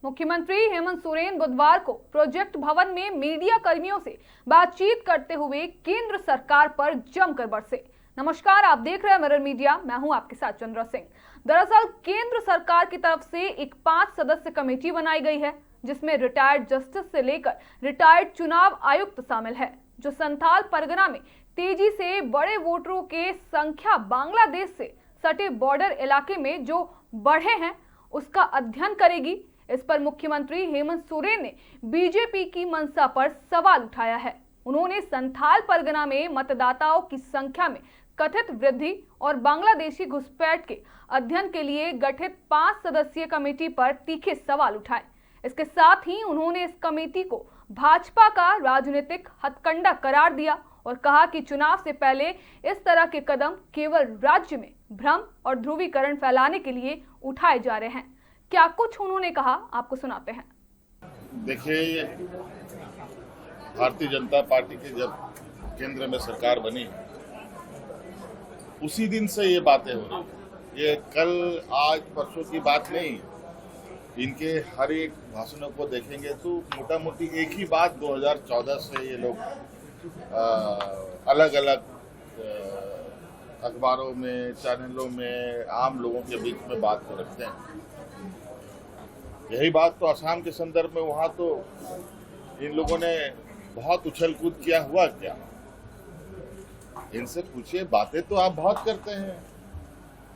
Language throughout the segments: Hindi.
मुख्यमंत्री हेमंत सोरेन बुधवार को प्रोजेक्ट भवन में मीडिया कर्मियों से बातचीत करते हुए केंद्र सरकार पर जमकर बरसे। नमस्कार, आप देख रहे हैं मिरर मीडिया, मैं हूं आपके साथ चंद्रा सिंह। दरअसल केंद्र सरकार की तरफ से एक 5 सदस्य कमेटी बनाई गई है, जिसमें रिटायर्ड जस्टिस से लेकर रिटायर्ड चुनाव आयुक्त शामिल है, जो संथाल परगना में तेजी से बड़े वोटरों के संख्या बांग्लादेश से सटे बॉर्डर इलाके में जो बढ़े हैं उसका अध्ययन करेगी। इस पर मुख्यमंत्री हेमंत सोरेन ने बीजेपी की मंशा पर सवाल उठाया है। उन्होंने संथाल परगना में मतदाताओं की संख्या में कथित वृद्धि और बांग्लादेशी घुसपैठ के अध्ययन के लिए गठित 5 सदस्यीय कमेटी पर तीखे सवाल उठाए। इसके साथ ही उन्होंने इस कमेटी को भाजपा का राजनीतिक हथकंडा करार दिया और कहा कि चुनाव से पहले इस तरह के कदम केवल राज्य में भ्रम और ध्रुवीकरण फैलाने के लिए उठाए जा रहे हैं। क्या कुछ उन्होंने कहा, आपको सुनाते हैं। देखिए, भारतीय जनता पार्टी की जब केंद्र में सरकार बनी उसी दिन से ये बातें हो रही। ये कल आज परसों की बात नहीं। इनके हर एक भाषणों को देखेंगे तो मोटा मोटी एक ही बात 2014 से ये लोग अलग अलग अखबारों में, चैनलों में, आम लोगों के बीच में बात को रखते हैं। यही बात तो असम के संदर्भ में, वहां तो इन लोगों ने बहुत उछल कूद किया। हुआ क्या? इनसे पूछिए, बातें तो आप बहुत करते हैं,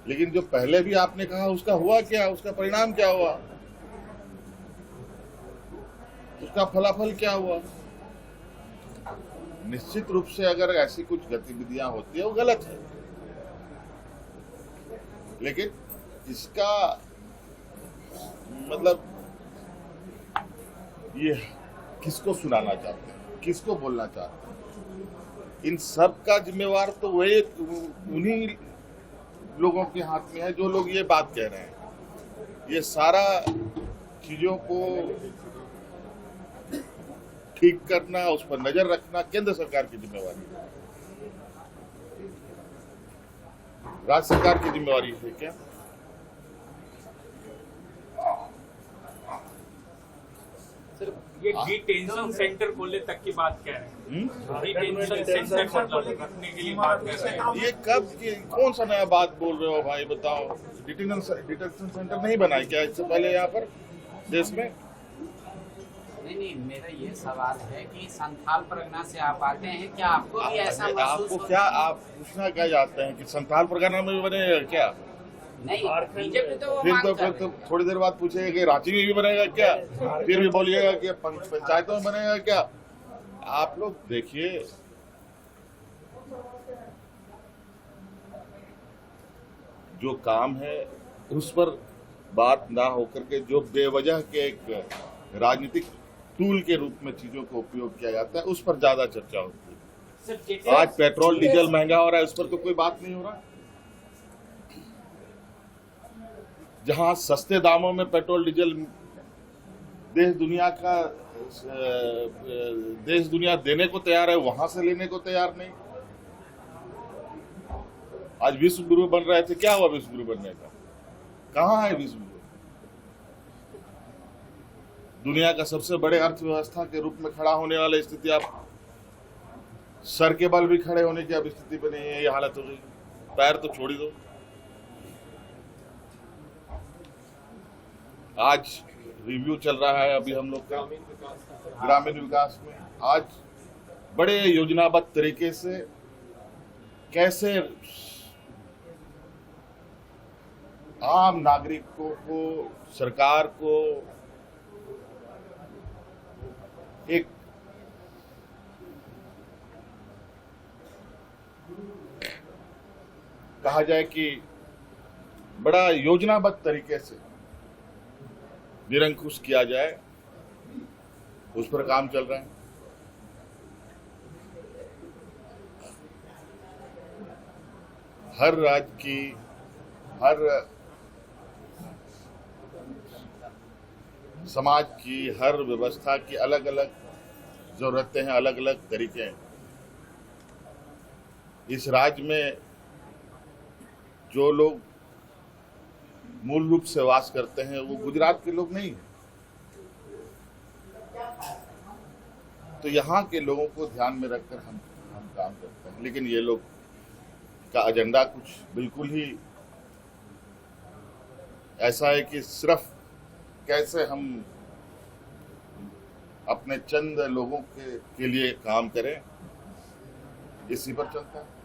लेकिन जो पहले भी आपने कहा उसका हुआ क्या? उसका परिणाम क्या हुआ? उसका फलाफल क्या हुआ? निश्चित रूप से अगर ऐसी कुछ गतिविधियां होती है वो गलत है, लेकिन इसका मतलब ये किसको सुनाना चाहते हैं, किसको बोलना चाहते हैं? इन सब का जिम्मेवार तो वही उन्हीं लोगों के हाथ में है जो लोग ये बात कह रहे हैं। ये सारा चीजों को ठीक करना, उस पर नजर रखना केंद्र सरकार की जिम्मेवारी है। राज्य सरकार की जिम्मेवारी है क्या? सर, ये डिटेंशन सेंटर खोलने तक की बात कह रहे हैं। डिटेंशन सेंटर रखने के लिए बात कर रहे हैं। ये कब की कौन सा नया बात बोल रहे हो भाई, बताओ। डिटेंशन सेंटर नहीं बना क्या इससे पहले यहाँ पर देश में? नहीं, मेरा ये सवाल है कि संथाल परगना से आप आते हैं, क्या आपको भी ऐसा महसूस आपको क्या, आप पूछना क्या चाहते हैं कि संथाल परगना में भी बनेगा क्या? नहीं, बीजेपी तो फिर तो थोड़ी देर बाद पूछेगा कि रांची में भी बनेगा क्या? फिर भी बोलिएगा कि पंचायतों में बनेगा क्या? आप लोग देखिए, जो काम है उस पर बात ना होकर के जो बेवजह के एक राजनीतिक टूल के रूप में चीजों को उपयोग किया जाता है उस पर ज्यादा चर्चा होती है। आज पेट्रोल डीजल महंगा हो रहा है, उस पर तो कोई बात नहीं हो रहा। जहां सस्ते दामों में पेट्रोल डीजल देश दुनिया देने को तैयार है, वहां से लेने को तैयार नहीं। आज विश्व गुरु बन रहे थे, क्या हुआ विश्व गुरु बनने का? कहां है विश्व गुरु? दुनिया का सबसे बड़े अर्थव्यवस्था के रूप में खड़ा होने वाली स्थिति, आप सर के बल भी खड़े होने की अब स्थिति पे नहीं है। ये हालत हो गई, पैर तो छोड़ ही दो। आज रिव्यू चल रहा है अभी हम लोग का ग्रामीण विकास में। आज बड़े योजनाबद्ध तरीके से कैसे आम नागरिकों को, सरकार को एक कहा जाए कि बड़ा योजनाबद्ध तरीके से निरंकुश किया जाए, उस पर काम चल रहा है। हर राज्य की, हर समाज की, हर व्यवस्था की अलग अलग जरूरतें हैं, अलग अलग तरीके हैं। इस राज्य में जो लोग मूल रूप से वास करते हैं वो गुजरात के लोग नहीं हैं, तो यहाँ के लोगों को ध्यान में रखकर हम काम करते हैं। लेकिन ये लोग का एजेंडा कुछ बिल्कुल ही ऐसा है कि सिर्फ कैसे हम अपने चंद लोगों के लिए काम करें, इसी पर चलता है।